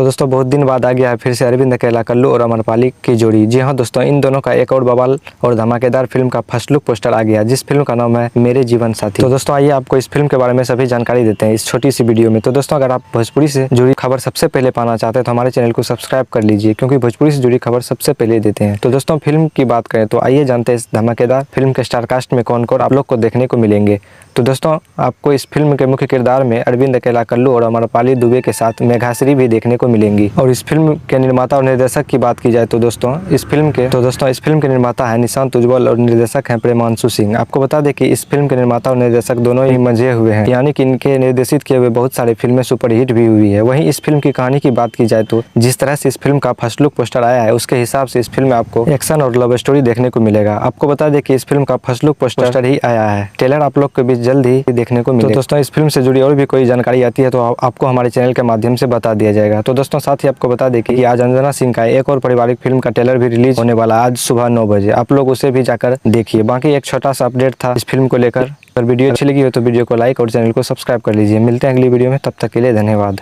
तो दोस्तों बहुत दिन बाद आ गया है फिर से अरविंद अकेला, कल्लू और अमरपाली की जोड़ी। जी हाँ दोस्तों, इन दोनों का एक और बवाल और धमाकेदार फिल्म का फर्स्ट लुक पोस्टर आ गया, जिस फिल्म का नाम है मेरे जीवन साथी। तो दोस्तों आइए आपको इस फिल्म के बारे में सभी जानकारी देते हैं इस छोटी सी वीडियो में। तो दोस्तों अगर आप भोजपुरी से जुड़ी खबर सबसे पहले पाना चाहते हैं तो हमारे चैनल को सब्सक्राइब कर लीजिए, क्योंकि भोजपुरी से जुड़ी खबर सबसे पहले देते हैं। तो दोस्तों फिल्म की बात करें तो आइए जानते हैं इस धमाकेदार फिल्म के स्टारकास्ट में कौन कौन आप लोग को देखने को मिलेंगे। तो दोस्तों आपको इस फिल्म के मुख्य किरदार में अरविंद अकेला, कल्लू और अमरपाली दुबे के साथ मेघाश्री भी देखने को मिलेंगी। और इस फिल्म के निर्माता और निर्देशक की बात की जाए तो दोस्तों इस फिल्म के निर्माता है निशांत उज्ज्वल और निर्देशक हैं प्रेमांशु सिंह। आपको बता दें कि इस फिल्म के निर्माता और निर्देशक दोनों ही मंझे हुए हैं, यानी कि इनके निर्देशित किए हुए बहुत सारी फिल्में सुपरहिट भी हुई है। वहीं इस फिल्म की कहानी की बात की जाए तो जिस तरह से इस फिल्म का फर्स्ट लुक पोस्टर आया है उसके हिसाब से इस फिल्म में आपको एक्शन और लव स्टोरी देखने को मिलेगा। आपको बता दें कि इस फिल्म का फर्स्ट लुक पोस्टर ही आया है, ट्रेलर आप लोग के बीच जल्द ही देखने को मिलेगा। तो दोस्तों इस फिल्म से जुड़ी और भी कोई जानकारी आती है तो आपको हमारे चैनल के माध्यम से बता दिया जाएगा। तो दोस्तों साथ ही आपको बता दें कि आज अंजना सिंह का एक और पारिवारिक फिल्म का ट्रेलर भी रिलीज होने वाला आज सुबह 9 बजे। आप लोग उसे भी जाकर देखिए। बाकी एक छोटा सा अपडेट था इस फिल्म को लेकर। अगर वीडियो अच्छी लगी हो तो वीडियो को लाइक और चैनल को सब्सक्राइब कर लीजिए। मिलते हैं अगली वीडियो में, तब तक के लिए धन्यवाद।